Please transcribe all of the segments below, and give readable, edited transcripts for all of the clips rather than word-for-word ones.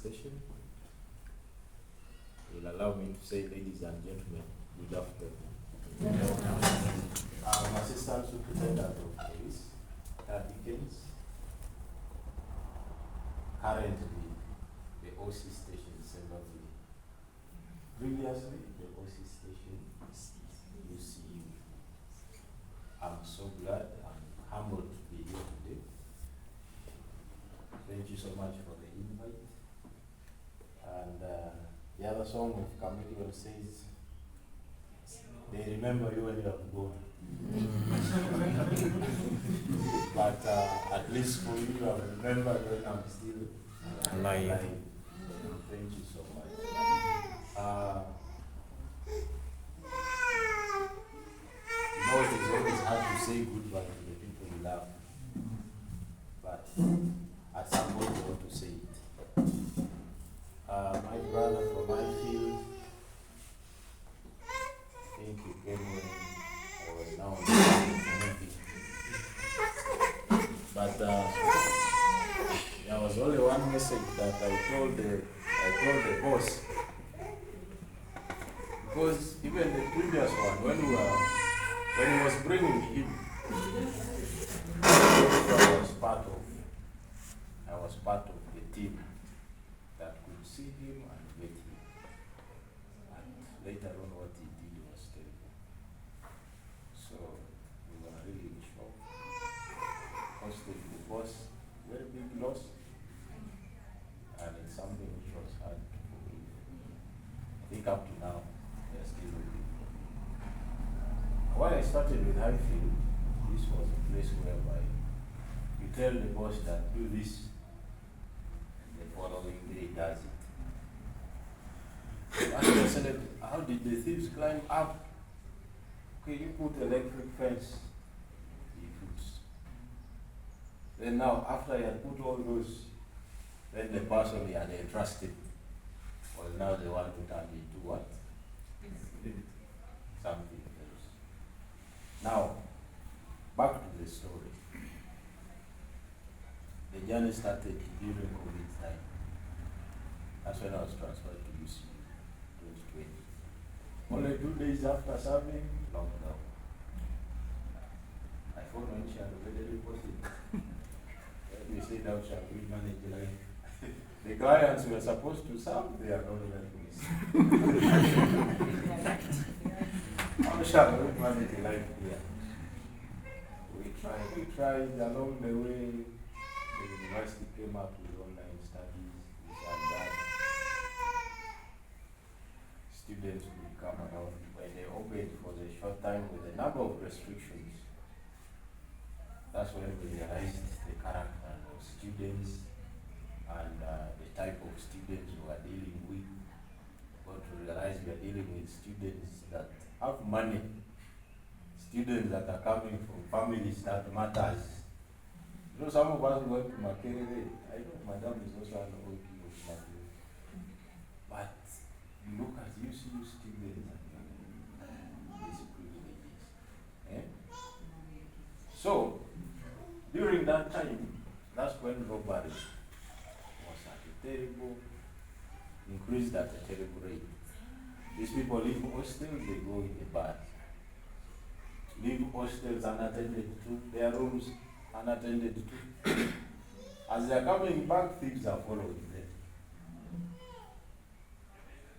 Station. Will allow me to say, ladies and gentlemen, good afternoon. I'm Assistant Superintendent of Police, Dickens. Currently, the OC station is Lovely. Previously, the OC station is UCU. I'm so glad and humbled to be here today. Thank you so much for the invite. And the other song of Chameleon says, they remember you when you are gone. But at least for you, I remember when I'm still alive. Thank you so much. It is always hard to say goodbye to the people you love. But at some point, you want to say it. My brother from my field, I think he came when I was now in the movie. But there was only one message that I told the boss. Because even the previous one, when he was bringing him, I was part of the team that could see him and get him. And later on, what he did was terrible. So we were really in shock. Hosted the boss, very big loss, and it's something which was hard to forgive. I think up to now, they're still with him. When I started with Highfield, this was a place whereby you tell the boss that do this, the following day does it. Ask yourself, how did the thieves climb up? Okay, you put electric fence, he puts. Then now, after he had put all those, then the person he had entrusted was now the one to turn into what? Something else. Now, back to the story. The journey started during COVID time. That's when I was transferred to UCU, 2020. Only 2 days after serving, lockdown. I phoned when she had already reported. They said, how shall we manage life? The clients were supposed to serve, they are not like this. How shall we manage life here? We tried along the way. The university came up with online studies, this and that. Students would come around when they opened for the short time with a number of restrictions. That's when we realized the character of students and the type of students we are dealing with. But to realize we are dealing with students that have money, students that are coming from families that matters. You know, some of us went to Makerere. I know Madam is also an OP of Makerere. But you look at UCU students and these privileges. Eh? So, during that time, that's when robbery was at a terrible, increased at a terrible rate. These people leave hostels, they go in the bars. Leave hostels unattended to, their rooms unattended to. As they are coming back, thieves are following them.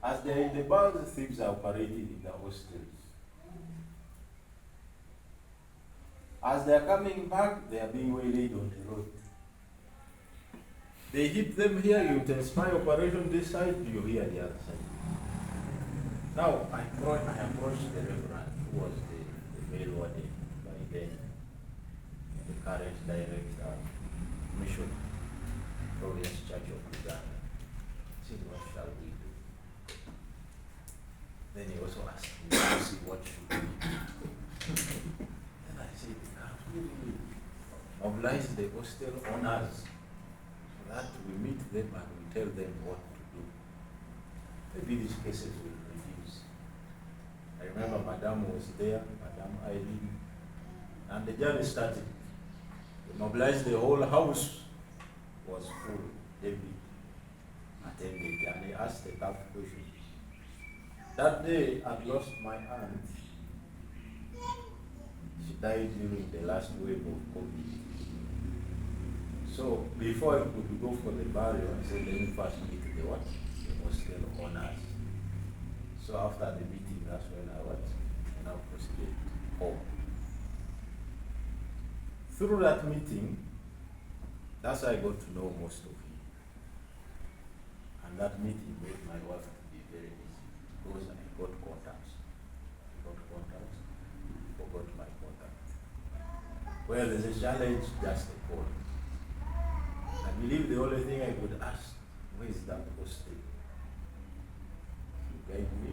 As they are in the bars, thieves are operating in the hostels. As they are coming back, they are being waylaid on the road. They hit them here, you intensify operation this side, you hear the other side. Now, I approached the Reverend, who was the male warden by then, the current director, mission, Providence Church of Uganda. I said, what shall we do? Then he also asked me to see what should we do. Then I said, can't we really mobilize the hostel owners so that we meet them and we tell them what to do? Maybe these cases will reduce. I remember Madame was there, Madame Eileen, and the journey started. They mobilized the whole house, was full. David attended and he asked a tough question. That day I lost my aunt. She died during the last wave of COVID. So before I could go for the burial, I said, let me first meet the what? The hostel owners. So after the meeting, that's when I now proceeded home. Through that meeting, that's how I got to know most of you. And that meeting made my wife to be very busy because I got contacts. Forgot my contact. Well, there's a challenge, just a call. I believe the only thing I could ask, where is that hostel? You guide me.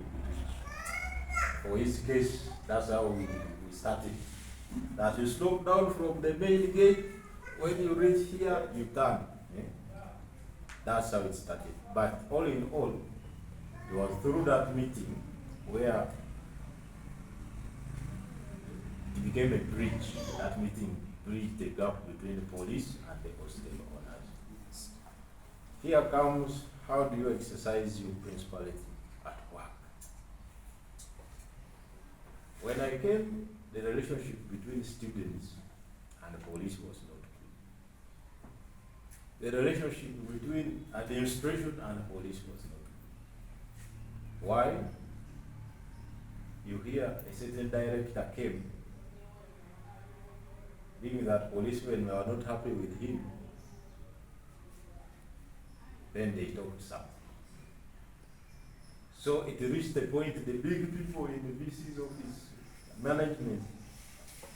For his case, that's how we started. That you slope down from the main gate, when you reach here, you turn. That's how it started. But all in all, it was through that meeting where it became a bridge. That meeting bridged the gap between the police and the hostel owners. Here comes, how do you exercise your principality at work? When I came, the relationship between students and the police was not good. The relationship between administration and police was not good. Why? You hear a certain director came, being that policemen were not happy with him, then they talked something. So it reached the point the big people in the VC's office, management,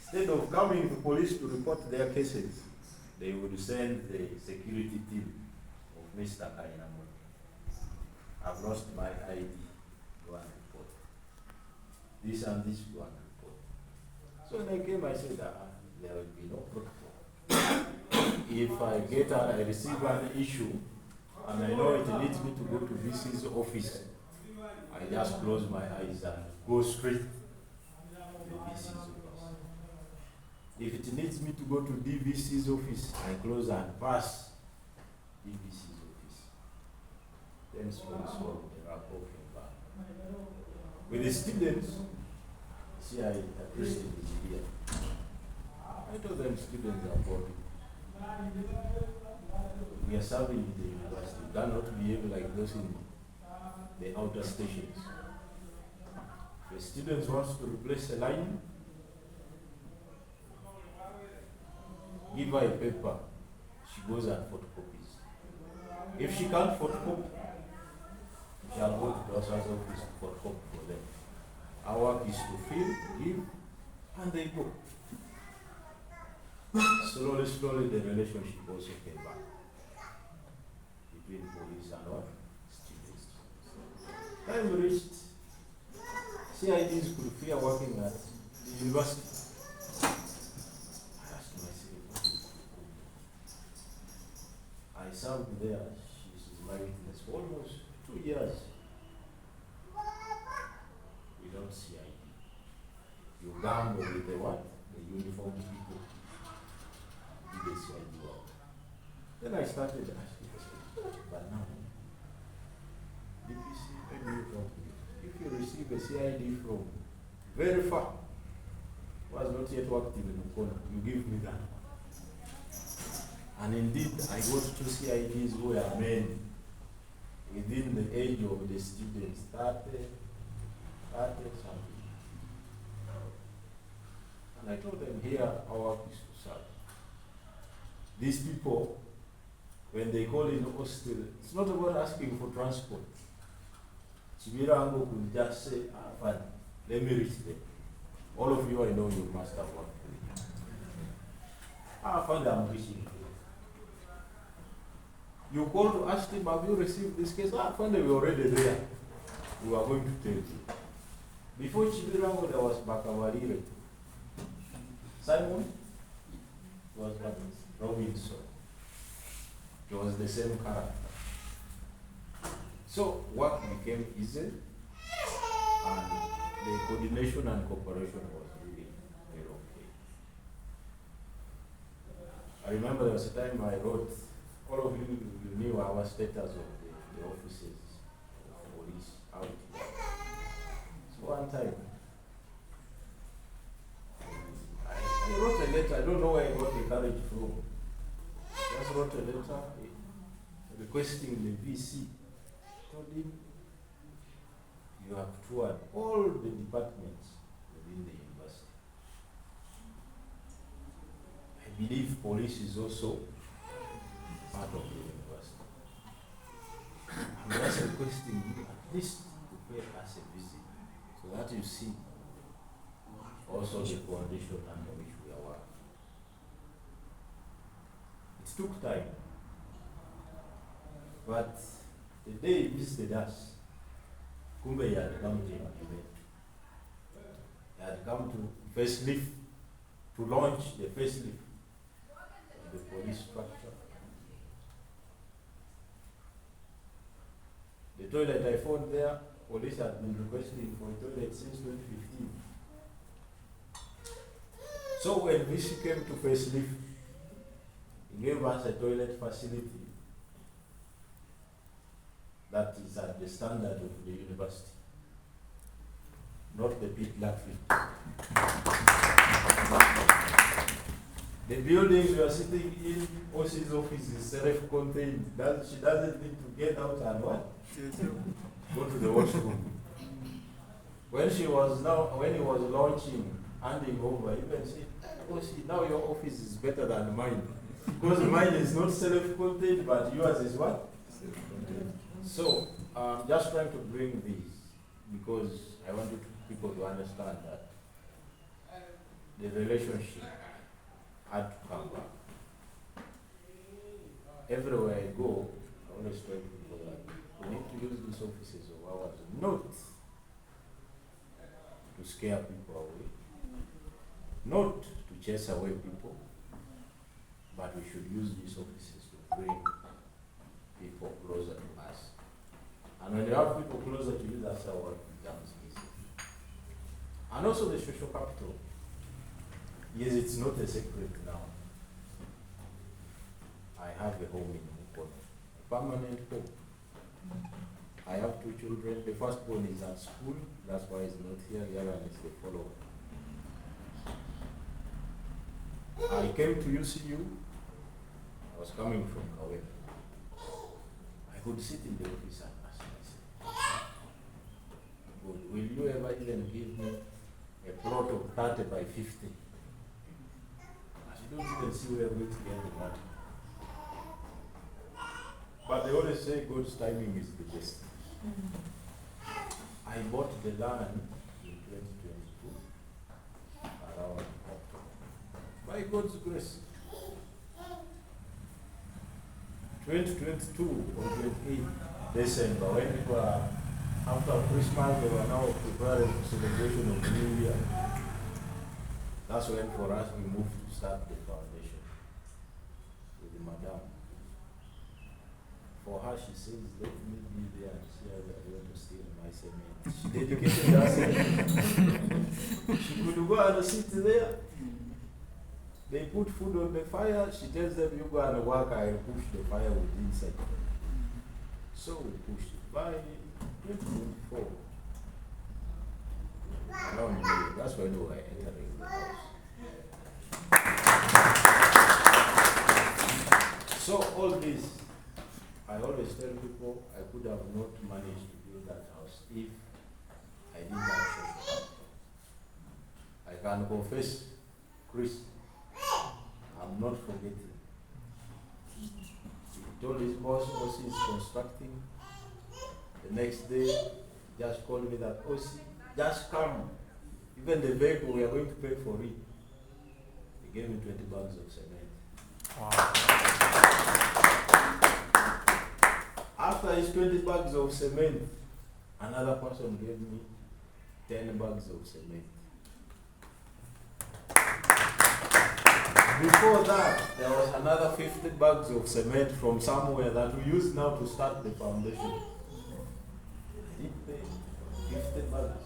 instead of coming to police to report their cases, they would send the security team of Mr. Kainamo. I've lost my ID, go and report. This and this, go and report. So when I came, I said, there will be no protocol. If I receive an issue, and I know it needs me to go to VC's office, I just close my eyes and go straight to the VC's office. If it needs me to go to DVC's office, I close and pass DVC's office. Then slowly the rapport came back. With the students, see, I appreciate it here. I told them students are bored. We are serving in the university. We cannot behave like those in the outer stations. The students want to replace a line, give her a paper, she goes and photocopies. If she can't photocopy, she'll go to the officer's office to photocopy for them. Our work is to fill, give, and they go. Slowly the relationship also came back between police and what? Students. Time reached, CIDs could fear working at the university. I asked myself, what is it? I served there, she's my witness, for almost 2 years without CID. You gamble with the what? The uniform people. The CID work. Then I started asking myself, but now, DPC, maybe you talk to me. If you receive a CID from very far, who has not yet worked in the corner, you give me that one. And indeed, I got to CIDs who were men within the age of the students, 30 something. And I told them, here our work is to serve. These people, when they call in hostel, it's not about asking for transport. Chibirango could just say, fine, let me reach them. All of you, I know you must have worked with it. Fine, I'm reaching. You call to ask him, have you received this case? Fine, we're already there. We are going to tell you. Before Chibirango, there was Bakawarire. Simon was Robinson. It was the same character. So work became easy, and the coordination and cooperation was really very okay. I remember there was a time I wrote, all of you knew our status of the offices of police out here. So one time, I wrote a letter. I don't know where I got the courage from. Just wrote a letter requesting the VC. Told him, you have toured all the departments within the university. I believe police is also part of the university. I'm just requesting you at least to pay us a visit so that you see also the condition under which we are working. It took time, but the day he visited us, Kumbe he had come to an event. He had come to facelift, to launch the facelift of the police structure. The toilet I found there, police had been requesting for a toilet since 2015. So when VC came to facelift, he gave us a toilet facility that is at the standard of the university, not the pit Blackfield. The buildings we are sitting in, OC's office is self-contained. She doesn't need to get out and what? Go to the washroom. When he was launching, handing over, even said, OC, now your office is better than mine. Because mine is not self-contained, but yours is what? So, just trying to bring this because I wanted people to understand that the relationship had to come back. Everywhere I go, I always tell people that we need to use these offices of ours not to scare people away, not to chase away people, but we should use these offices to bring people closer to us. And when you have people closer to you, that's how work becomes easy. And also the social capital. Yes, it's not a secret now. I have a home in Mukon, a permanent home. I have 2 children. The first one is at school, that's why he's not here. The other one is the follower. I came to UCU. I was coming from Kawe. I could sit in the office and ask myself, will you ever even give me a plot of 30 by 50? I don't even see where we're going to get the money. But they always say God's timing is the best. I bought the land in 2022 around October. By God's grace. 2022 or 28 December, when people are after Christmas, they were now preparing for celebration of New Year. That's when for us we moved to start the foundation with the madam. For her, she says, let me be there and see how they are going to steal my cement. She dedicated herself. She could go and sit there. They put food on the fire. She tells them, you go and work, I'll push the fire with inside. So we pushed it by 2024. Around May, that's when we were entering the house. So all this, I always tell people I could have not managed to build that house if I didn't have social. I can confess, Chris, I'm not forgetting. He told his boss OC is constructing. The next day, just called me that OC, just come. Even the vehicle, we are going to pay for it. He gave me 20 bags of cement. Wow. After his 20 bags of cement, another person gave me 10 bags of cement. Before that, there was another 50 bags of cement from somewhere that we use now to start the foundation. I did pay 50 bags.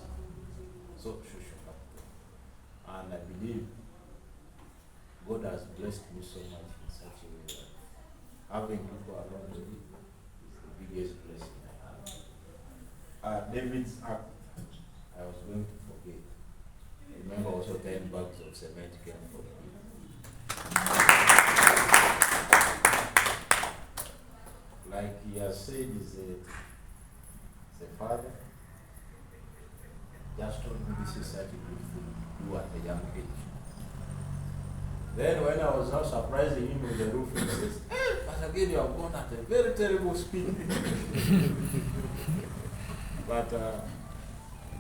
So, and I believe God has blessed me so much in such a way that having people around me is the biggest blessing I have. David's act, I was going to forget. I remember also 10 bags of cement came from him. Like he has said, he's a father. Just told me this is such a good thing to do at a young age. Then when I was now surprising him with the roof, he says, but again you have gone at a very terrible speed. But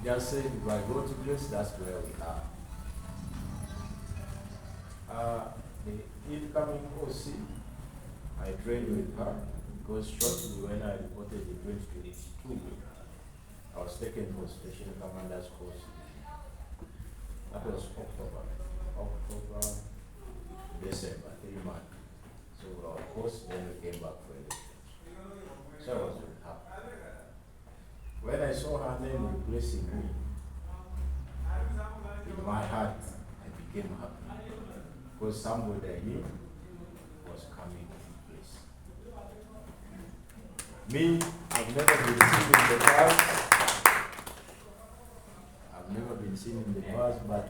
just saying, by God's grace, that's where we are. The incoming OC, I trained with her because shortly when I reported in 2022, I was taken for Special Commanders course. That was October, December, 3 months. So our course, then we came back for elections. So I was with her. When I saw her name replacing me, in my heart, I became happy. Because somebody I knew was coming in place. Me, I've never been seen in the past. But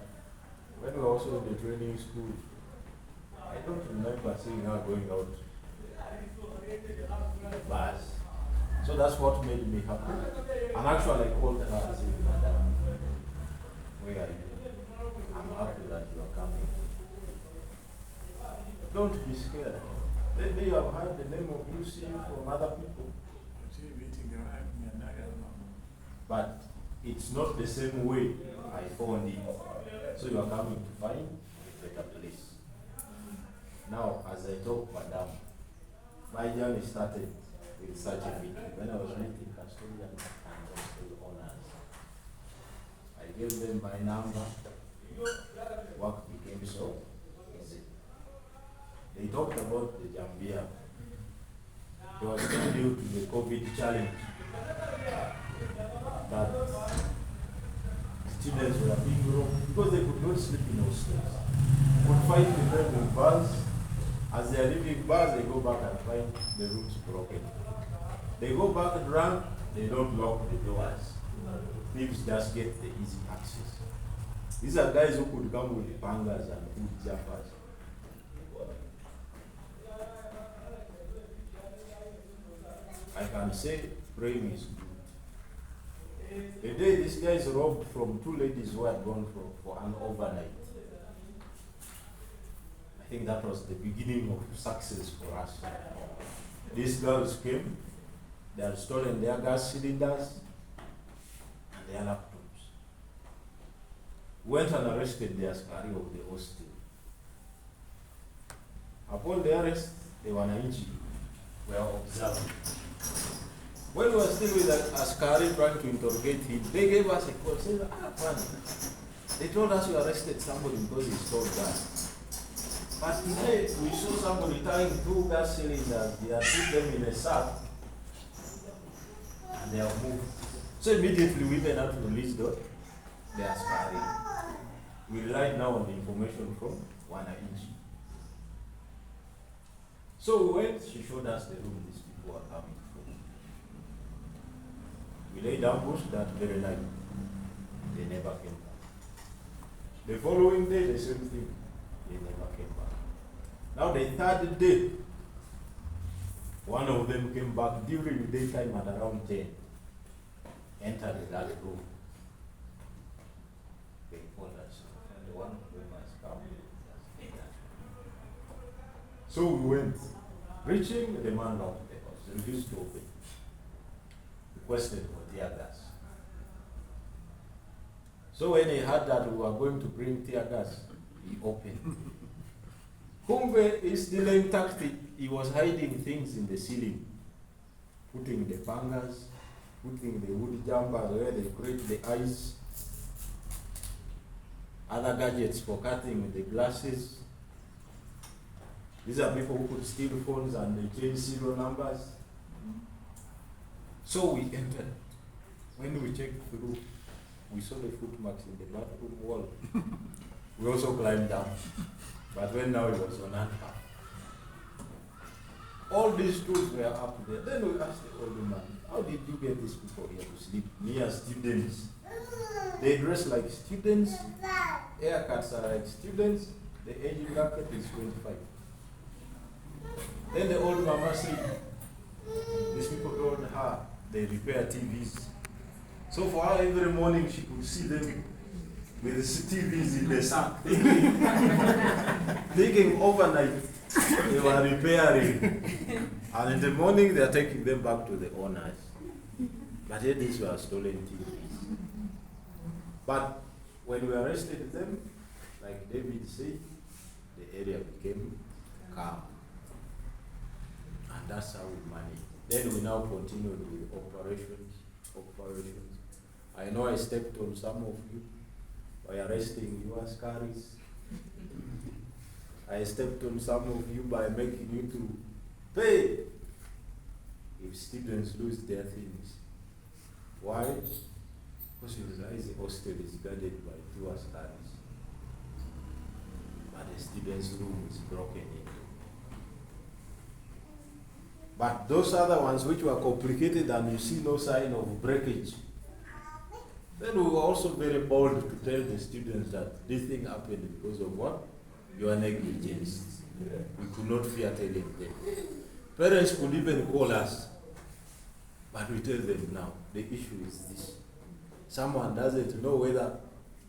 when we were also in the training school, I don't remember seeing her going out in the bus. So that's what made me happy. And actually I called her and said, Madam, where are you? I'm happy that you are coming. Don't be scared. Maybe you have heard the name of UC from other people. But it's not the same way I found it. So you are coming to find a better place. Now, as I told Madam, my journey started with such a meeting. When I was meeting custodian and hostel owners, I gave them my number. Work became so easy. They talked about the Jambia. It was still due to the COVID challenge that students were being robbed because they could not sleep in hostels. Would find them in bars. As they are leaving bars, they go back and find the rooms broken. They go back drunk, they don't lock the doors. Thieves just get the easy access. These are guys who could come with pangas and wood jumpers. I can say praying is good. The day these guys robbed from 2 ladies who had gone for an overnight, I think that was the beginning of success for us. These girls came, they had stolen their gas cylinders and their laptops. Went and arrested the askari of the hostel. Upon the arrest, the Wananchi were observed. When we were still with the askari trying to interrogate him, they gave us a call saying, they told us you arrested somebody because he stole gas. But today, we saw somebody tying 2 gas cylinders, they have put them in a sack, and they have moved. So immediately we then had to release the askari. We relied now on the information from Wananchi. So we went, she showed us the room these people are coming from. We laid ambush that very night. They never came back. The following day, the same thing. They never came back. Now the 3rd day, One of them came back during the daytime at around 10. Entered that room. They called us, and one of them has come. So we went. Reaching, the man locked the house, refused to open. Requested for tear gas. So when he heard that we were going to bring tear gas, he opened. Kumbe is still intact. He was hiding things in the ceiling, putting the bangers, putting the wood jumpers where they create the ice, other gadgets for cutting the glasses. These are people who could steal phones and they change serial numbers. So we entered. When we checked through, we saw the footmarks in the bathroom wall. We also climbed down. But when now it was on handcuff. All these tools were up there. Then we asked the old man, how did you get these people here to sleep near students? They dress like students, haircuts are like students, the age bracket is 25. Then the old mama said, these people told her they repair TVs. So for her, every morning she could see them with the TVs in the sack, thinking overnight they were repairing. And in the morning they are taking them back to the owners. But yet these were stolen TVs. But when we arrested them, like David said, the area became calm. And that's how we managed. Then we now continued with operations. I know I stepped on some of you by arresting you as carries. I stepped on some of you by making you to pay if students lose their things. Why? Because you realize the hostel is guarded by 2 askaris. But the students' room is broken into. But those other ones which were complicated and you see no sign of breakage, then we were also very bold to tell the students that this thing happened because of what? Your negligence. We could not fear telling them. Parents could even call us, but we tell them now, the issue is this. Someone doesn't know whether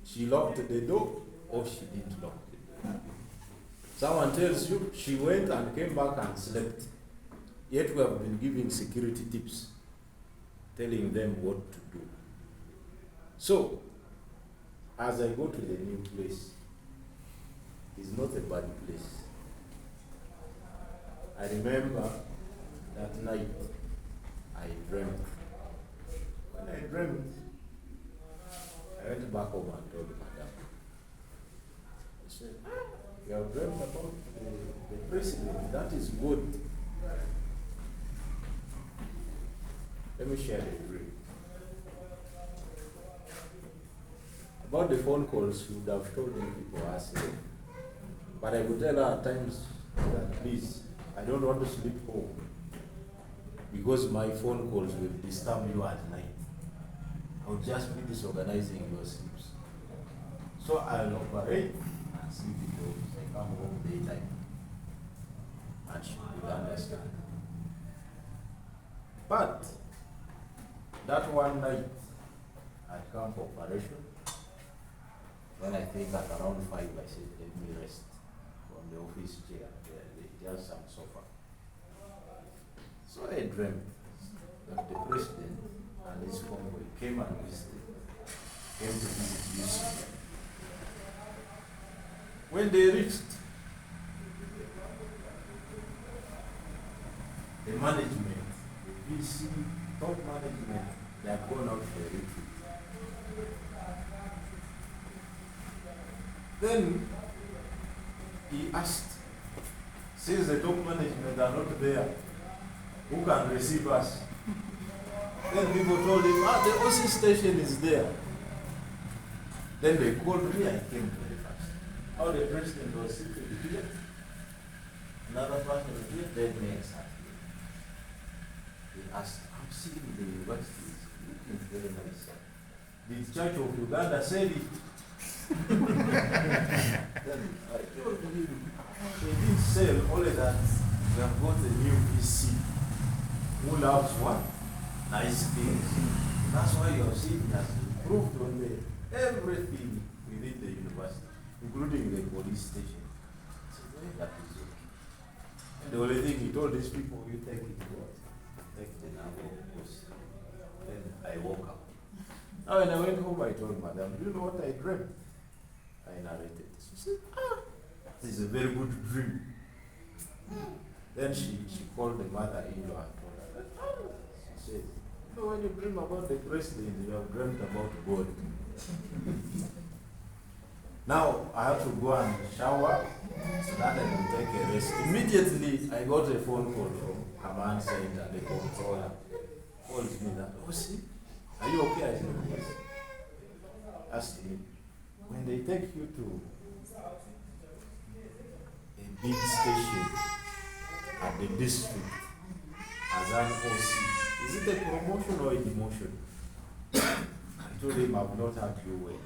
she locked the door or she didn't lock the door. Someone tells you she went and came back and slept. Yet we have been giving security tips, telling them what to do. So, as I go to the new place, it's not a bad place. I remember that night I dreamt. When I dreamt, I went back home and told Madam. I said, you have dreamt about the president, that is good. Let me share the dream. About the phone calls, you would have told me people asking. But I would tell her at times that please, I don't want to sleep home because my phone calls will disturb you at night. I will just be disorganizing your sleeps. So I'll operate and see people they come home daytime. And she will understand. But that one night, I'd come for operation. When I think at around 5, I said, let me rest from the office chair. There's some sofa. So I dreamt that the president and his family came and visited, came to visit UC. When they reached, the management, the VC, top management, they had gone out for a retreat. Then he asked, since the top management are not there, who can receive us? Then people told him, the OC station is there. Then they called me, I came very fast. How the president was sitting here, another person was here, then me sat here. He asked, I'm seeing the university is looking very nice. The Church of Uganda said it. Then I told him, they didn't sell only that we have got a new PC who loves what? Nice things. That's why your city has improved on everything within the university, including the police station. So that is okay. And the only thing he told these people, you take it what? Take the number of course. Then I woke up. Now when I went home, I told Madam, do you know what I dreamt? I narrated. She said, this is a very good dream. Then she called the mother-in-law and told her, she said, you know, when you dream about the president, you have dreamt about God. Now I have to go and shower so that I can take a rest. Immediately I got a phone call from command center, the controller calls me that, oh see, are you okay? I said, yes. Asked me, when they take you to a big station at the district as an OC, is it a promotion or a demotion? I told him I've not had you well.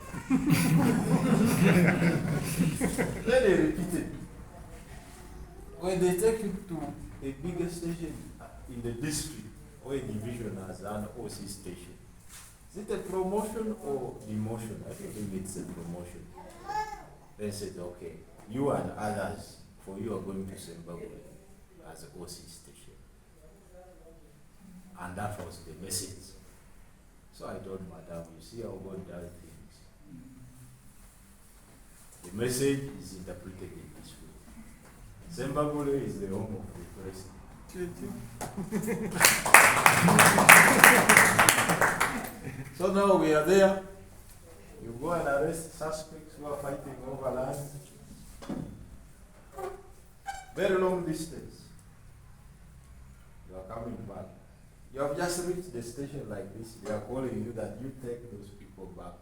Then he repeated, when they take you to a bigger station in the district or a division as an OC station, is it a promotion or demotion? I don't think it's a promotion. They said, okay, you and others, for you are going to Zimbabwe as an OC station. And that was the message. So I told Madam, you see how God does things. The message is interpreted in this way. Zimbabwe is the home of the president. So now we are there. You go and arrest suspects who are fighting over land. Very long distance. You are coming back. You have just reached the station like this. They are calling you that you take those people back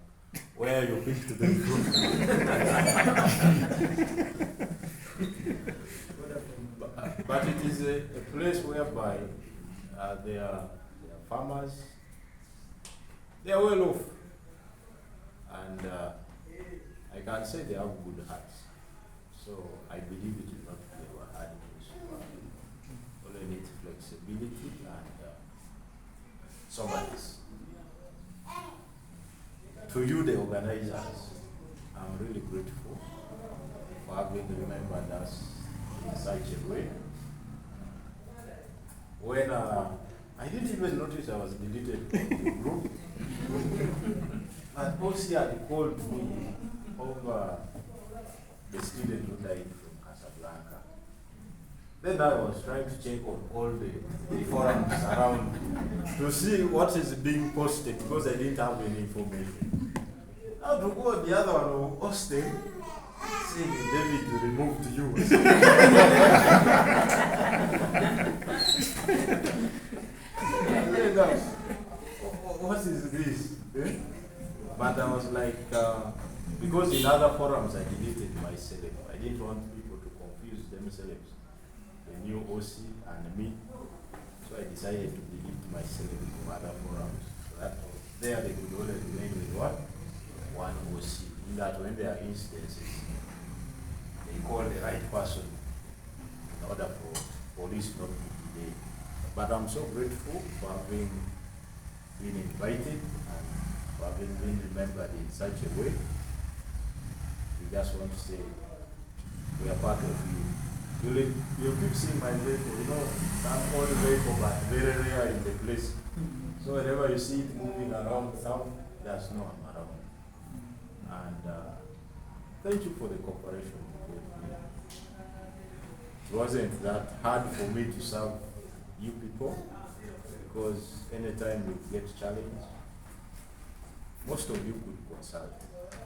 where you picked them from. But it is a place whereby they are farmers. They are well off. And I can say they have good hearts. So I believe it will not be a hard case. Only need flexibility and somebody's. To you, the organizers, I'm really grateful for having remembered us in such a way. When I didn't even notice I was deleted from the group, but OC had called me over the student who died from Casablanca. Then I was trying to check on all the forums around to see what is being posted because I didn't have any information. Now to go on the other one, Austin, saying David removed you. What is this? But I was like, because in other forums I deleted my celeb. I didn't want people to confuse themselves, the new OC and me. So I decided to delete my celeb from other forums. So that there they could only remain with what? One OC. In that when there are instances, they call the right person in order for police not to delay. But I'm so grateful for having been invited and for having been remembered in such a way. We just want to say we are part of you. You keep seeing my vehicle, you know, I'm all vehicle but very rare in the place. So whenever you see it moving around town, just know I'm around. And thank you for the cooperation with me. It wasn't that hard for me to serve you people because anytime you get challenged, most of you could consult.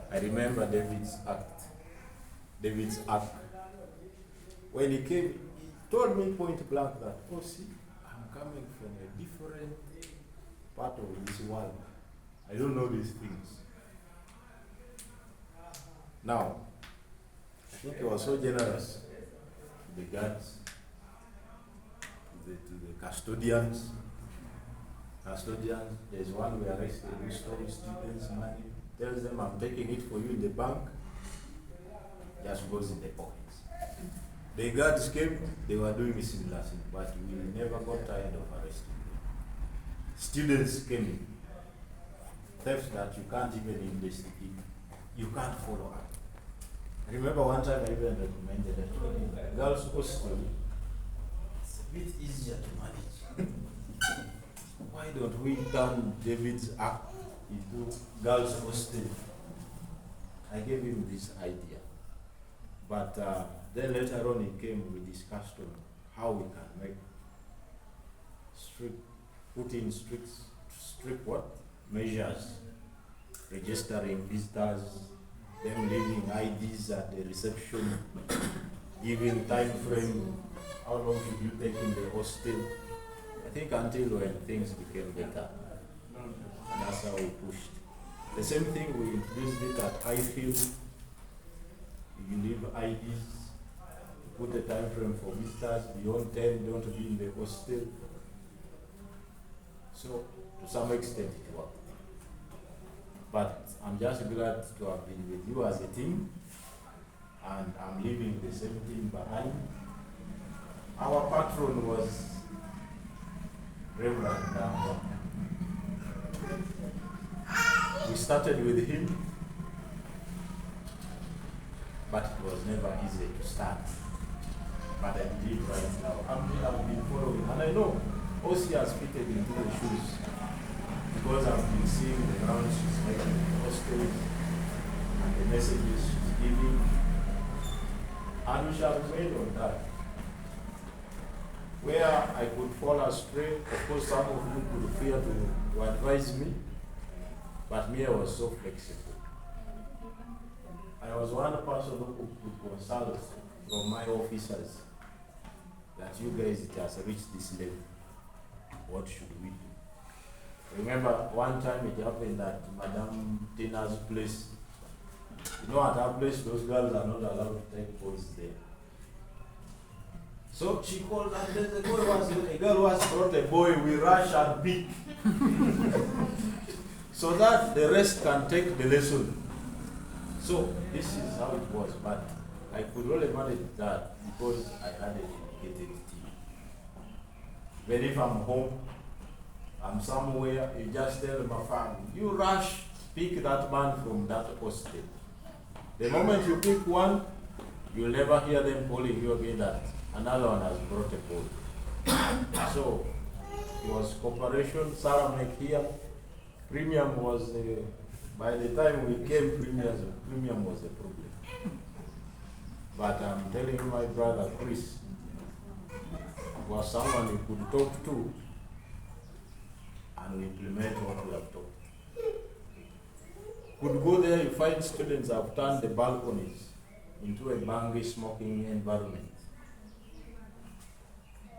I remember David's act. When he came, he told me point blank that, oh see, I'm coming from a different part of this world. I don't know these things. Now, I think he was so generous to the guards, to the custodians. There's one we arrested who stole students' money, tells them I'm taking it for you in the bank, just goes in the pockets. The guards came, they were doing a similar thing, but we never got tired of arresting them. Students came in, theft that you can't even investigate, you can't follow up. I remember one time I even recommended that girls' hostel, it's a bit easier to manage. Why don't we turn David's act into girls' hostel? I gave him this idea. But then later on he came, we discussed on how we can make put in strict what? Measures, registering visitors, them leaving IDs at the reception, giving time frame, how long should you take in the hostel. I think until when things became better. And that's how we pushed. The same thing we introduced it at Highfield. You leave IDs, put a time frame for visitors, beyond 10 don't be in the hostel. So to some extent it worked. But I'm just glad to have been with you as a team, and I'm leaving the same team behind. Our patron was Reverend Damba. We started with him, but it was never easy to start. But I believe right now, I've been following, and I know OC has fitted into the shoes, because I've been seeing the rounds she's making in the hostels and the messages she's giving, and we shall remain on that. Where I could fall astray, of course some of you could fear to advise me, but me, I was so flexible. I was one person who could consult from my officers that you guys, it has reached this level. What should we do? Remember one time it happened at Madame Tina's place. You know, at her place, those girls are not allowed to take boys there. So she called, and a girl was brought a boy, we rush and beat. So that the rest can take the lesson. So this is how it was, but I could only manage that because I had a dedicated team. But if I'm home, I'm somewhere, you just tell my family, you rush, pick that man from that hostel. The moment you pick one, you'll never hear them calling you again that another one has brought a ball. So it was cooperation. Sarah McHear, premium was, by the time we came, premium was a problem. But I'm telling you, my brother Chris was someone you could talk to, and we implement what we have taught. Could go there, you find students have turned the balconies into a bangy smoking environment.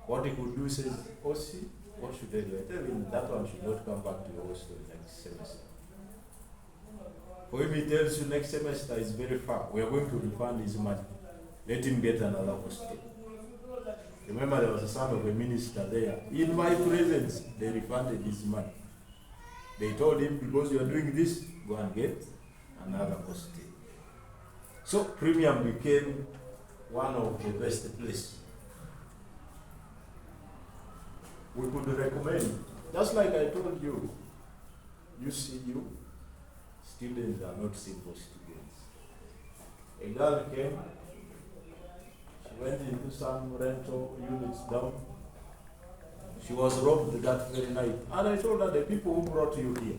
What he could do says, OC, what should I do? I tell him that one should not come back to your hostel next semester. For him, he tells you next semester is very far. We are going to refund his money. Let him get another hostel. Remember, there was a son of a minister there. In my presence, they refunded his money. They told him, because you are doing this, go and get another hostel. So premium became one of the best places. We could recommend, just like I told you, UCU, students are not simple students. A girl came, she went into some rental units down. She was robbed that very night. And I told her, the people who brought you here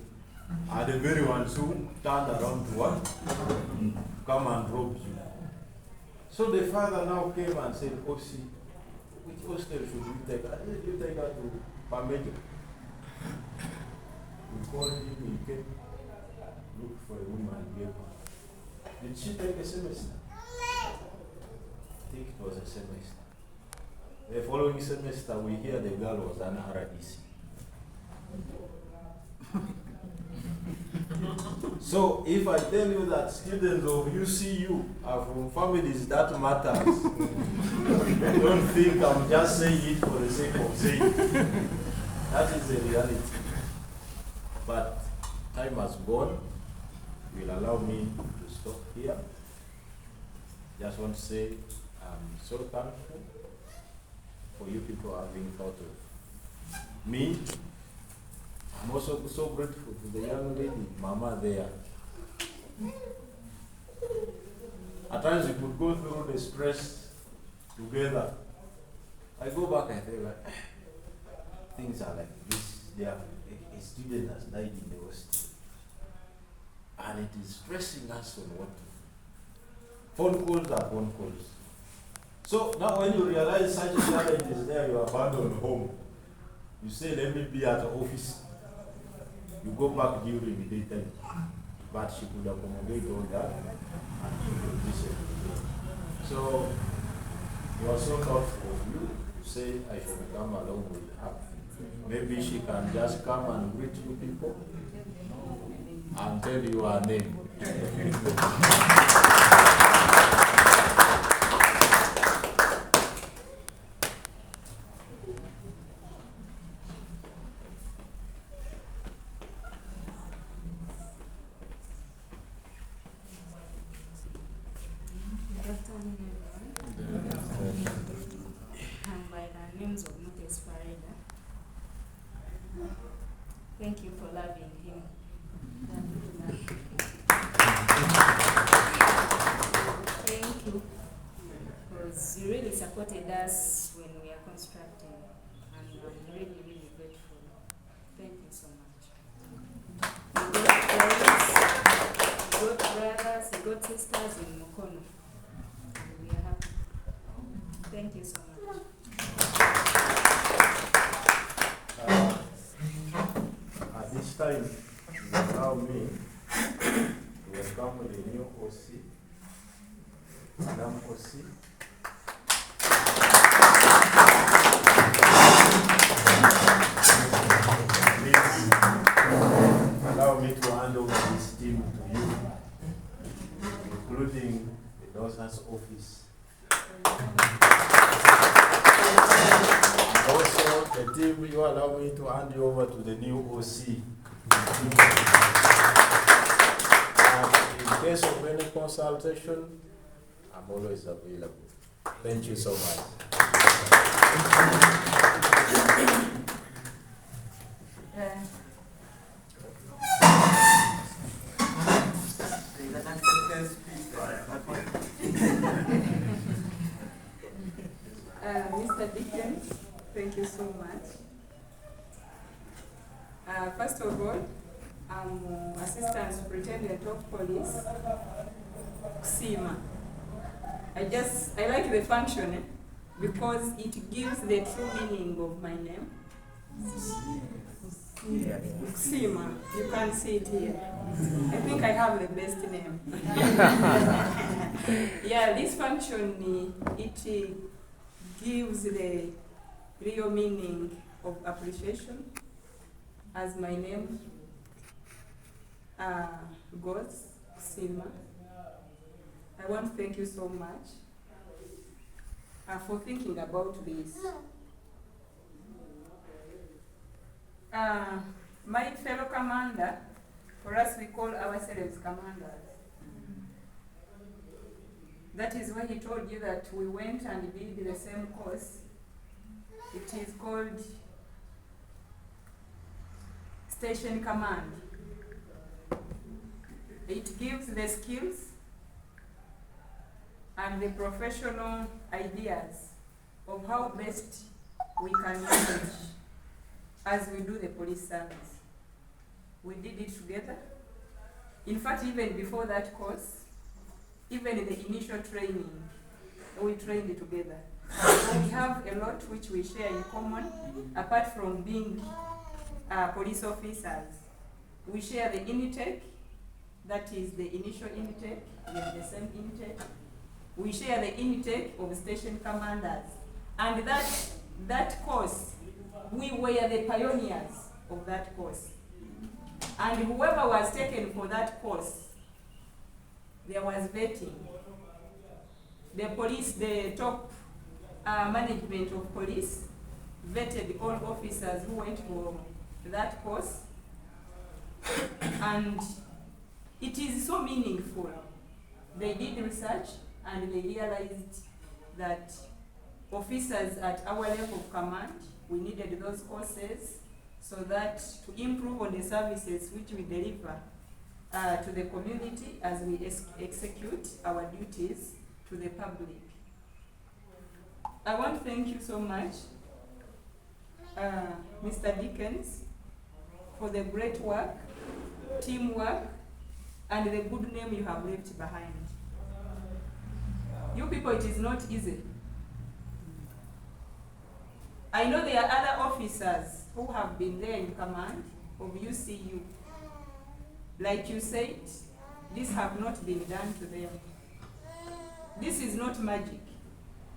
are the very ones who turned around to what? Come and rob you. So the father now came and said, OC, which hostel should we take her? I said, you take her to Pamejo. We called him, he came, looked for a woman, gave her. Did she take a semester? I think it was a semester. The following semester, we hear the girl was an RDC. So if I tell you that students of UCU are from families that matters, don't think I'm just saying it for the sake of saying it. That is the reality. But time has gone. Will allow me to stop here. Just want to say I'm so thankful for you people having thought of me. I'm also so grateful to the young lady, Mama there. At times we could go through the stress together. I go back and think like, things are like this. There, a student has died in the hospital, and it is stressing us on what to do. Phone calls are phone calls. So now when you realize such a challenge is there, you abandon home. You say, let me be at the office. You go back during the daytime. But she could accommodate all that and she could listen. So you are so thoughtful of you to say I should come along with her. Maybe she can just come and greet you people and tell you her name. Thank you for loving him. Thank you, because you really supported us when we are constructing, and I'm really, really grateful. Thank you so much. You got brothers, you got sisters in Mukono, and we are happy. Thank you so much. At this time, you allow me to welcome the new OC, Madam OC. Please allow me to hand over this team to you, including the Dawson's office. Also, the team, you allow me to hand you over to the new OC. And in case of any consultation, I'm always available. Thank you so much. Mr. Dickens, thank you so much. First of all, I'm Assistant Superintendent of Police, Kusima. I like the function because it gives the true meaning of my name. Kusima, you can see it here. I think I have the best name. Yeah, this function, it gives the real meaning of appreciation as my name goes, Kusima. I want to thank you so much for thinking about this. My fellow commander, for us we call ourselves commanders. That is why he told you that we went and did the same course. It is called Station Command. It gives the skills and the professional ideas of how best we can manage as we do the police service. We did it together. In fact, even before that course, even in the initial training, we trained together. So we have a lot which we share in common, apart from being police officers. We share the intake, that is the initial intake, we have the same intake. We share the intake of station commanders. And that course, we were the pioneers of that course. And whoever was taken for that course, there was vetting. The police, the top management of police vetted all officers who went for that course. And it is so meaningful. They did research and they realized that officers at our level of command, we needed those courses so that to improve on the services which we deliver to the community as we execute our duties to the public. I want to thank you so much, Mr. Dickens, for the great work, teamwork, and the good name you have left behind. You people, it is not easy. I know there are other officers who have been there in command of UCU. Like you said, this have not been done to them. This is not magic.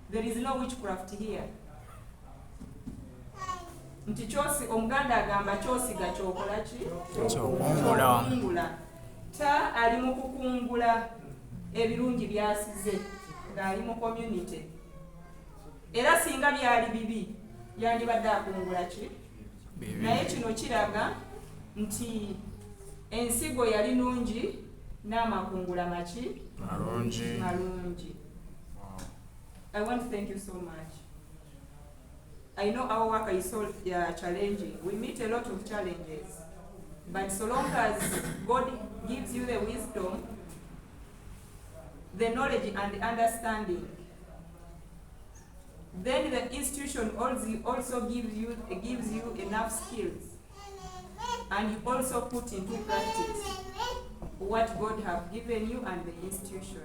There is no witchcraft here. Nti chosi omuganda agamba chosi gachokola ki? Chokungula. Ta ali mu kukungula ebirungi byasize ng'ali mu community. Era singa byali bibi yandibadde akungula ki? Naye kino kiraga nti ensigo yali nungi n'amakungula maki? Malungi. I want to thank you so much. I know our work is so challenging. We meet a lot of challenges. But so long as God gives you the wisdom, the knowledge and the understanding, then the institution also gives you enough skills. And you also put into practice what God has given you and the institution.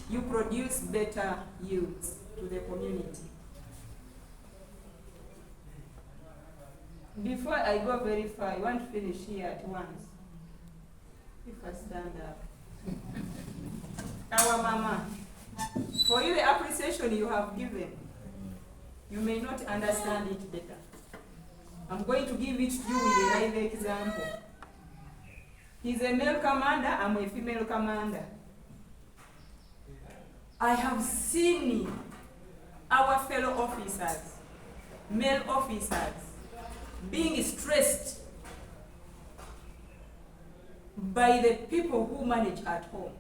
You produce better yields to the community. Before I go very far, I want to finish here at once. If I stand up. Our mama, for you the appreciation you have given, you may not understand it better. I'm going to give it to you with a live example. He's a male commander, I'm a female commander. I have seen our fellow officers, male officers, being stressed by the people who manage at home.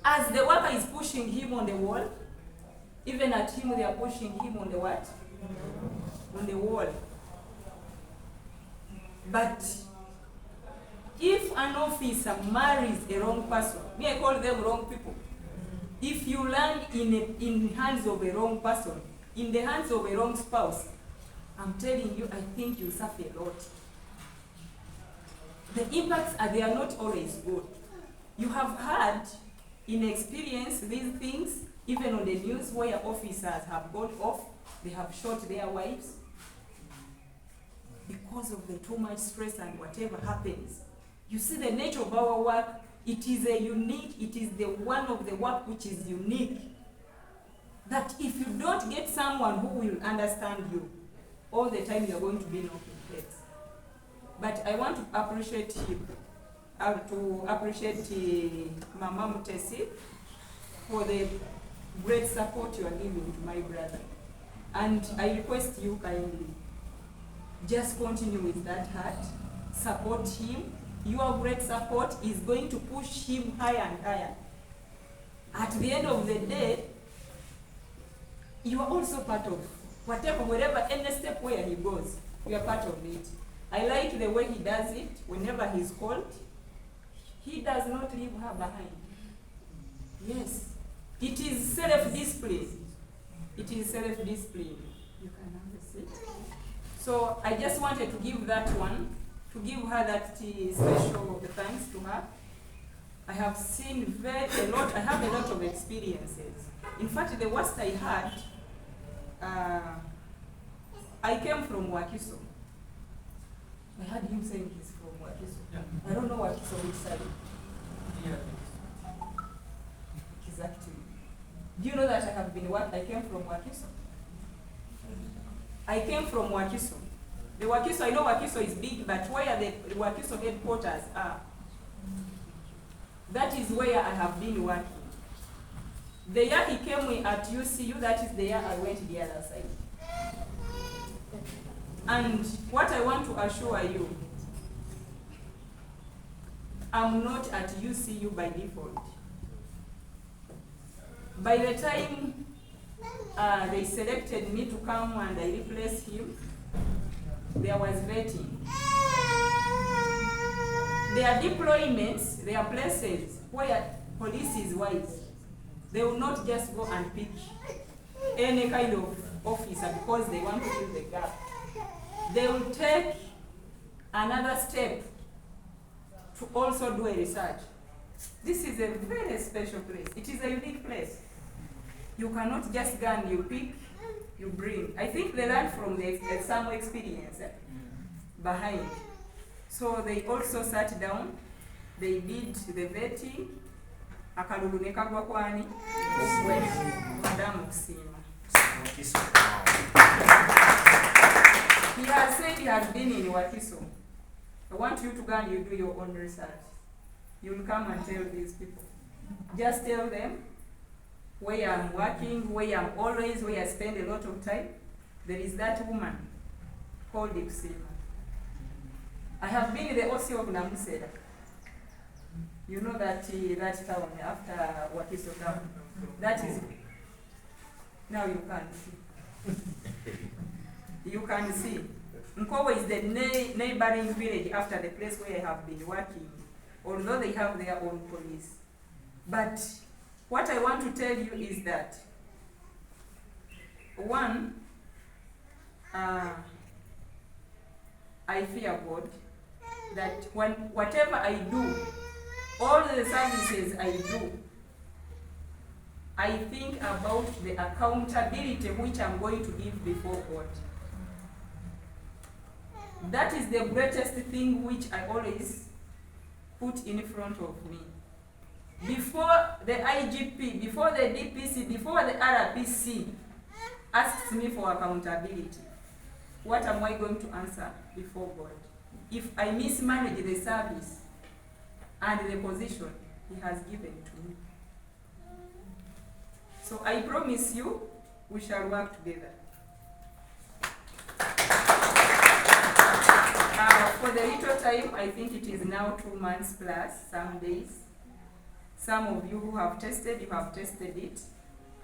As the worker is pushing him on the wall, even at him they are pushing him on the what? On the wall. But if an officer marries a wrong person, me I call them wrong people. If you land in hands of a wrong person, in the hands of a wrong spouse, I'm telling you, I think you suffer a lot. The impacts they are not always good. You have had in experience these things, even on the news where officers have gone off, they have shot their wives because of the too much stress and whatever happens. You see the nature of our work, it is the one of the work which is unique. That if you don't get someone who will understand you, all the time you are going to be knocking heads. But I want to appreciate him, Mama Mutesi for the great support you are giving to my brother. And I request you kindly, just continue with that heart, support him. Your great support is going to push him higher and higher. At the end of the day, you are also part of wherever, any step where he goes, you are part of it. I like the way he does it. Whenever he's called, he does not leave her behind. Yes, it is self-discipline. It is self-discipline. You can have a seat. So I just wanted to give that one, to give her that special thanks to her. I have seen I have a lot of experiences. In fact, the worst I had, I came from Wakiso. I heard him saying he's from Wakiso. Yeah. I don't know Wakiso which side. Yeah. Exactly. Do you know that I came from Wakiso? I came from Wakiso. The Wakiso, I know Wakiso is big, but where the Wakiso headquarters are, that is where I have been working. The year he came at UCU, that is the year I went the other side. And what I want to assure you, I'm not at UCU by default. By the time they selected me to come and I replaced him, there was vetting. There are deployments, there are places where police is wise. They will not just go and pick any kind of officer because they want to fill the gap. They will take another step to also do a research. This is a very special place. It is a unique place. You cannot just go and you pick, you bring. I think they learned from some experience behind. So they also sat down, they did the vetting, akalulu ne kagwa kwani, Madam Kusima. He has said he has been in Wakiso. I want you to go and you do your own research. You will come and tell these people. Just tell them where I'm working, where I'm always, where I spend a lot of time. There is that woman called Kusima. I have been in the OC of Namusera. You know that town after Wakiso town. That is, now you can see. You can see. Nkobo is the neighboring village after the place where I have been working, although they have their own police. But what I want to tell you is that, one, I fear God, that whatever I do, all the services I do, I think about the accountability which I'm going to give before God. That is the greatest thing which I always put in front of me. Before the IGP, before the DPC, before the RPC asks me for accountability, what am I going to answer before God? If I mismanage the service and the position He has given to me. So I promise you, we shall work together. For the little time, I think it is now 2 months plus, some days. Some of you who have tested, you have tested it.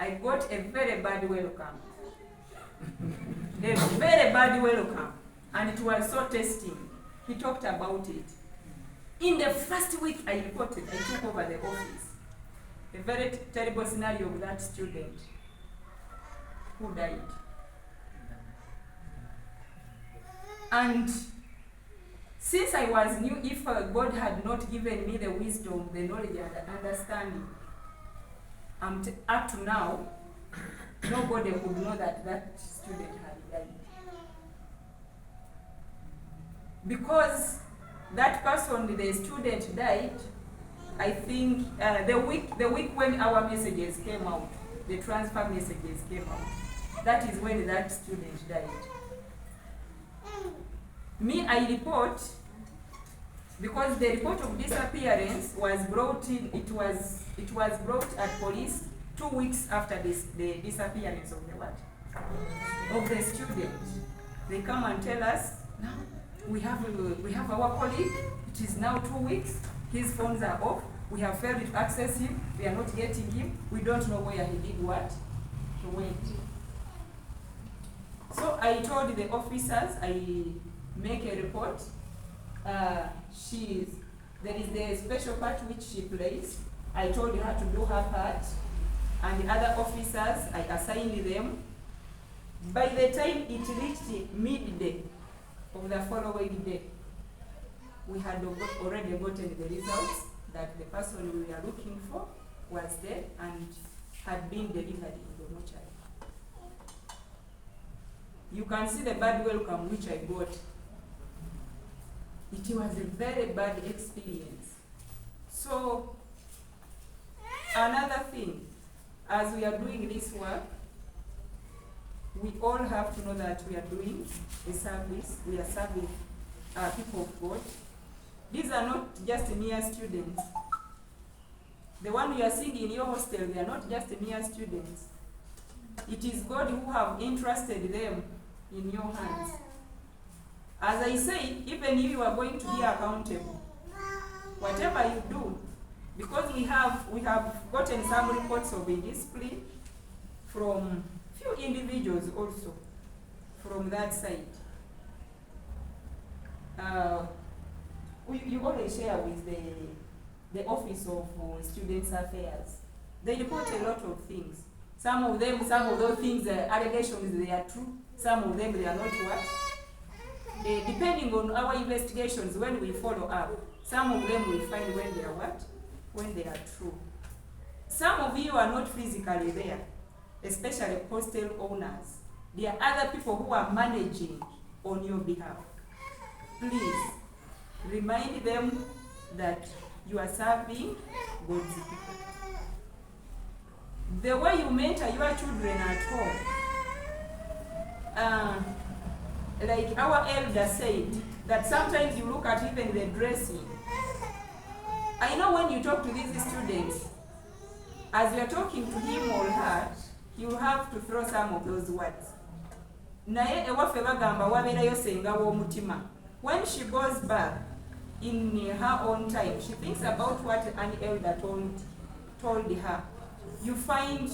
I got a very bad welcome. A very bad welcome. And it was so testing. He talked about it. In the first week I reported, I took over the office. A very terrible scenario of that student who died. And since I was new, if God had not given me the wisdom, the knowledge and understanding, up to now, nobody would know that that student had died. Because that person, the student died, I think the week when our messages came out, the transfer messages came out, that is when that student died. Me, I report, because the report of disappearance was brought in, it was brought at police 2 weeks after the disappearance of the what? Of the student. They come and tell us, now we have our colleague, it is now 2 weeks, his phones are off, we have failed to access him, we are not getting him, we don't know where he did what, he went. So I told the officers, I make a report. There is the special part which she plays. I told her to do her part, and the other officers, I assigned them. By the time it reached midday of the following day, we had already gotten the results that the person we were looking for was dead and had been delivered in the mortuary. You can see the bad welcome which I got. It was a very bad experience. So, another thing, as we are doing this work, we all have to know that we are doing a service, we are serving people of God. These are not just mere students. The one you are seeing in your hostel, they are not just mere students. It is God who have entrusted them in your hands. As I say, even if you are going to be accountable, whatever you do, Because we have gotten some reports of indiscipline from few individuals also from that side. You always share with the Office of Students Affairs. They report a lot of things. Some of those things, allegations, they are true. Some of them, they are not what? Depending on our investigations, when we follow up, some of them we find when they are what? When they are true. Some of you are not physically there, especially hostel owners. There are other people who are managing on your behalf. Please remind them that you are serving God's people. The way you mentor your children at home, like our elder said, that sometimes you look at even the dressing. I know when you talk to these students, as you are talking to him or her, you have to throw some of those words. Naye ewaffe bagamba wabeerayo senga w'omutima. When she goes back in her own time, she thinks about what an elder told her. You find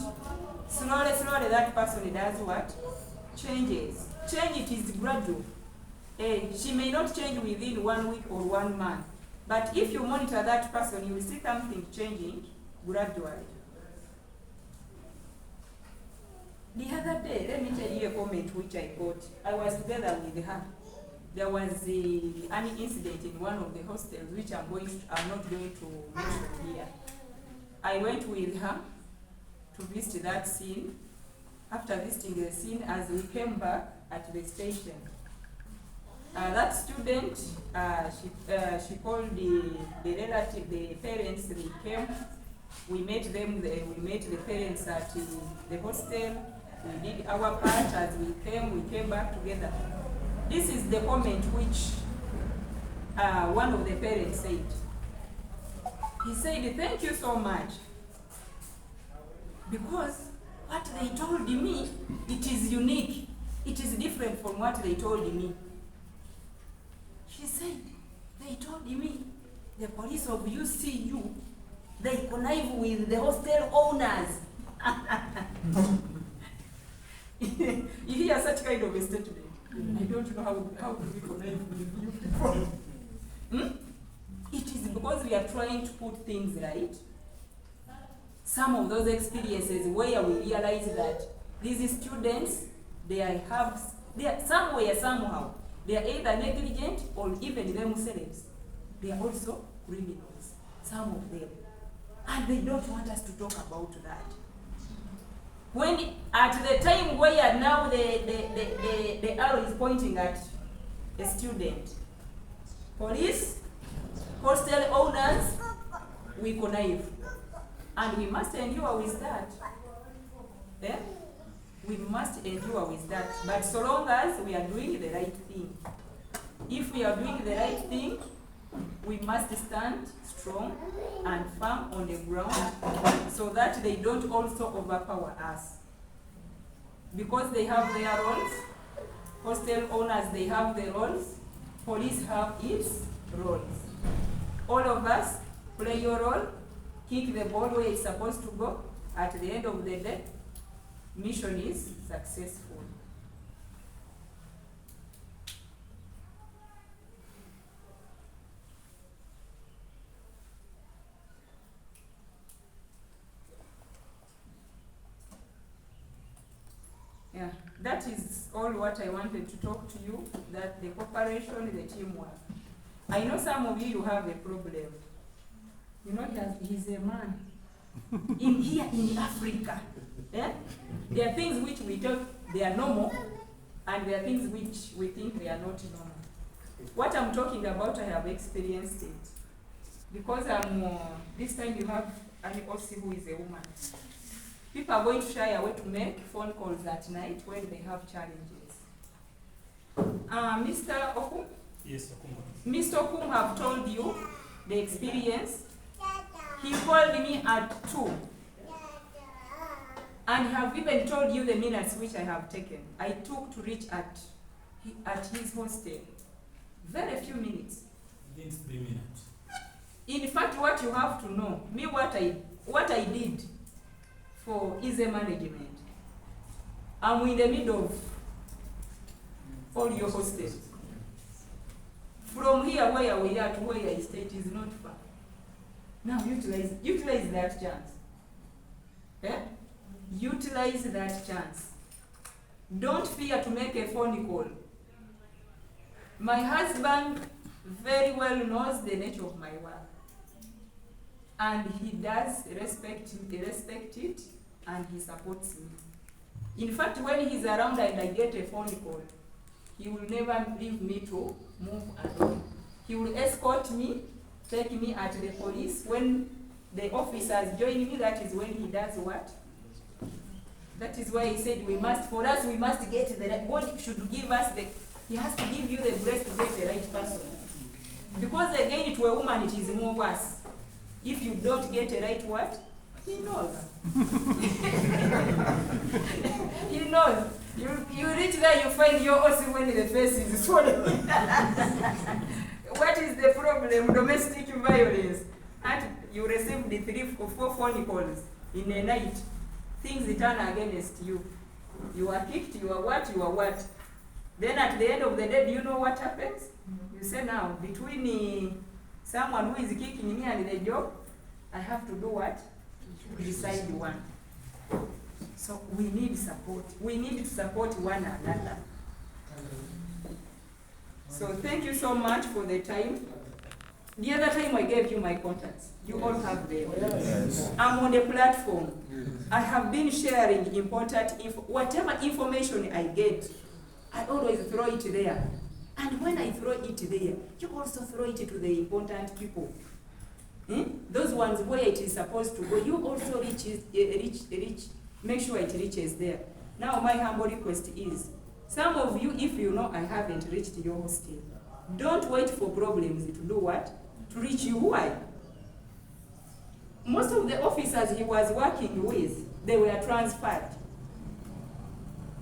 slowly that person does what? Changes. Change, it is gradual. She may not change within 1 week or 1 month, but if you monitor that person, you will see something changing gradually. The other day, let me tell you a comment which I got. I was together with her. There was an incident in one of the hostels, which I'm not going to mention here. I went with her to visit that scene. After visiting the scene, as we came back at the station, that student, she called the relative, the parents. They came. We met them. We met the parents at the hostel. We did our part. As we came back together. This is the comment which one of the parents said. He said, "Thank you so much, because what they told me, it is unique. It is different from what they told me." She said, "They told me the police of UCU, they connive with the hostel owners." You hear such kind of a statement. I don't know how do we connive with you people. It is because we are trying to put things right. Some of those experiences where we realize that these students, they are somewhere, somehow, they are either negligent or even themselves. They are also criminals, some of them. And they don't want us to talk about that. When at the time where now the arrow is pointing at a student, police, hostel owners, we connive. And we must endure with that. Yeah? We must endure with that. But so long as we are doing the right thing. If we are doing the right thing, we must stand strong and firm on the ground so that they don't also overpower us. Because they have their roles, hostel owners, they have their roles, police have its roles. All of us play your role, kick the ball where it's supposed to go. At the end of the day, mission is successful. Yeah, that is all what I wanted to talk to you, that the cooperation, the teamwork. I know some of you have a problem. You know, he's a man. Here in Africa, yeah? There are things which we talk, they are normal, and there are things which we think they are not normal. What I'm talking about, I have experienced it. Because this time you have an OC who is a woman. People are going to shy away to make phone calls at night when they have challenges. Mr. Okum? Yes, Okum. Mr. Okum have told you the experience. He called me at 2. And have even told you the minutes which I have taken. I took to reach at his hostel. Very few minutes. Within 3 minutes. In fact, what you have to know, me what I did for easy management, I'm in the middle of all your hostels. From here where we are to where I stay is not far. Now utilize that chance. Yeah? Utilize that chance. Don't fear to make a phone call. My husband very well knows the nature of my work. And he does respect it, and he supports me. In fact, when he's around and I get a phone call, he will never leave me to move alone. He will escort me, take me at the police. When the officers join me, that is when he does what? That is why he said we must get the right, God should give us he has to give you the grace to get the right person. Because again, to a woman it is more worse. If you don't get a right what? He knows. He knows. You reach there, you find your OC when the face is swollen. What is the problem? Domestic violence. And you received the 3 or 4 phone calls in a night. Things turn against you. You are kicked, you are what? Then at the end of the day, do you know what happens? You say now, between someone who is kicking me and the job, I have to do what? Decide one. So we need support. We need to support one another. So thank you so much for the time. The other time I gave you my contacts. You all have them. Yes. I'm on the platform. I have been sharing important whatever information I get, I always throw it there. And when I throw it there, you also throw it to the important people. Those ones where it is supposed to go, you also reach, make sure it reaches there. Now my humble request is, some of you, if you know I haven't reached your hostel, don't wait for problems to do what? To reach you. Why? Most of the officers he was working with, they were transferred.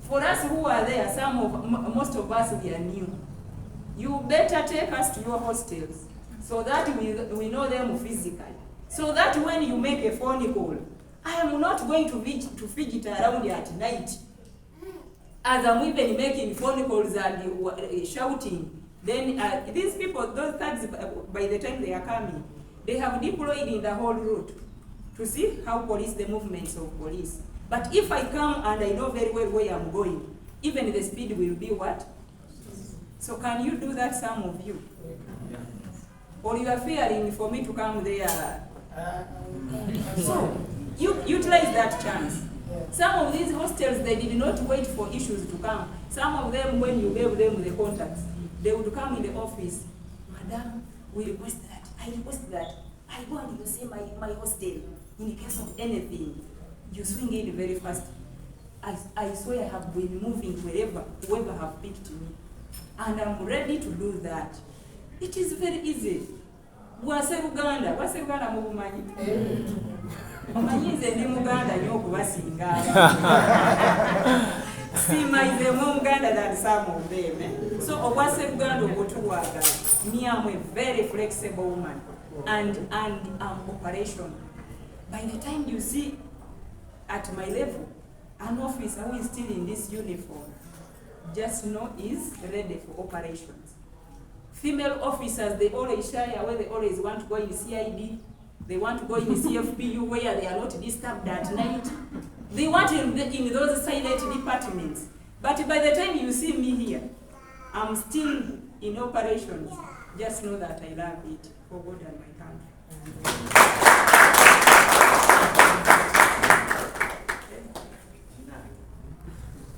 For us who are there, most of us, we are new. You better take us to your hostels so that we know them physically. So that when you make a phone call, I am not going to fidget around at night. As I'm even making phone calls and shouting, then these people, those thugs, by the time they are coming, they have deployed in the whole route to see how the movements of police. But if I come and I know very well where I'm going, even the speed will be what? So can you do that, some of you? Or you are fearing for me to come there? So, you utilize that chance. Some of these hostels, they did not wait for issues to come. Some of them, when you gave them the contacts, they would come in the office. Madam, we request that. I request that. I want you to see my hostel. In case of anything, you swing in very fast. I swear I have been moving whoever have picked me. And I'm ready to do that. It is very easy. Wase Uganda mubumanyi. Omanyi nze ndi Muganda nnyo okubasinga. Simanyize mu Uganda than some of them. So Owase Uganda obutuwagala. Me, I'm a very flexible woman. And I'm operational. By the time you see at my level, an officer who is still in this uniform, just know is ready for operations. Female officers, they always shy away, they always want to go in CID, they want to go in CFPU where they are not disturbed at night. They want in those silent departments. But by the time you see me here, I'm still in operations. Just know that I love it for God and my country.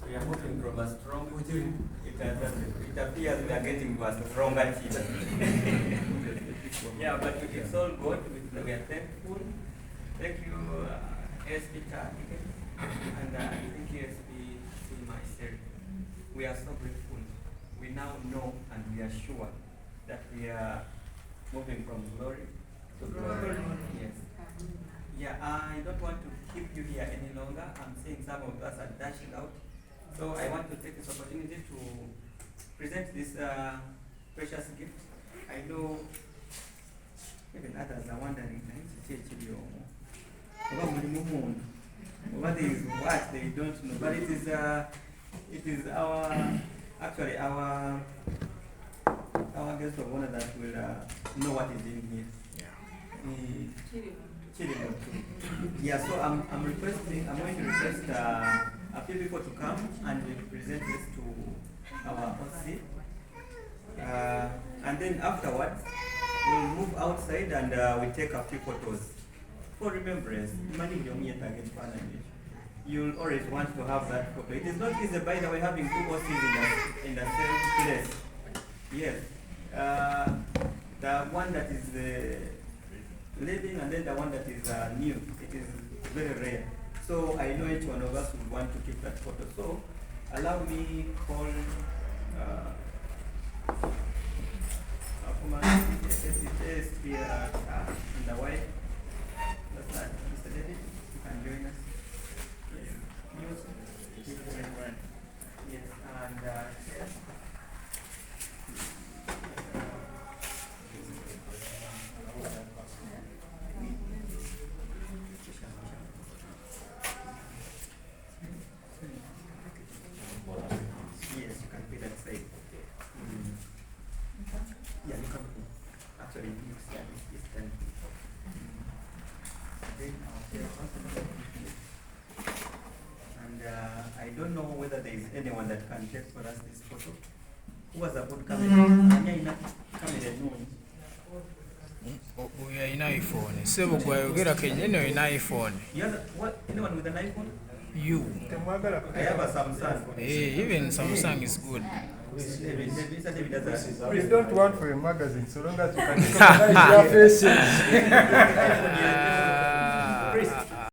We are moving from a strong team. It appears we are getting to a stronger team. Yeah, but it's all good. We are thankful. Thank you, SB Target, and I think SB myself. We are so grateful. We now know and we are sure that we are moving from glory to glory. Yes. Yeah, I don't want to keep you here any longer. I'm seeing some of us are dashing out. So I want to take this opportunity to present this precious gift. I know Even others are wondering, what is what they don't know. But it is actually our guest of honor that will know what is in here. Chilling. Yeah, so I'm going to request a few people to come and present this to our OC. And then afterwards, we'll move outside and we take a few photos for remembrance. You'll always want to have that photo. It is not easy, by the way, having two OCs in the same place. Yes. The one that is living and then the one that is new. It is very rare. So I know each one of us would want to keep that photo. So allow me call SHS here in the white. That's that. Mr. David, you can join us. Yes. Yes, and yes. Yes, you can be that side. Yeah, you can. Actually, you see it's 10. And I don't know whether there is anyone that can take for us this photo. Who was about camera? Oyo alina iPhone. Sebo gwayogera kenyine olina iPhone. Anyone with an iPhone? You. I have a Samsung. Even Samsung is good. We don't want for a magazine so long as you can recognize their faces.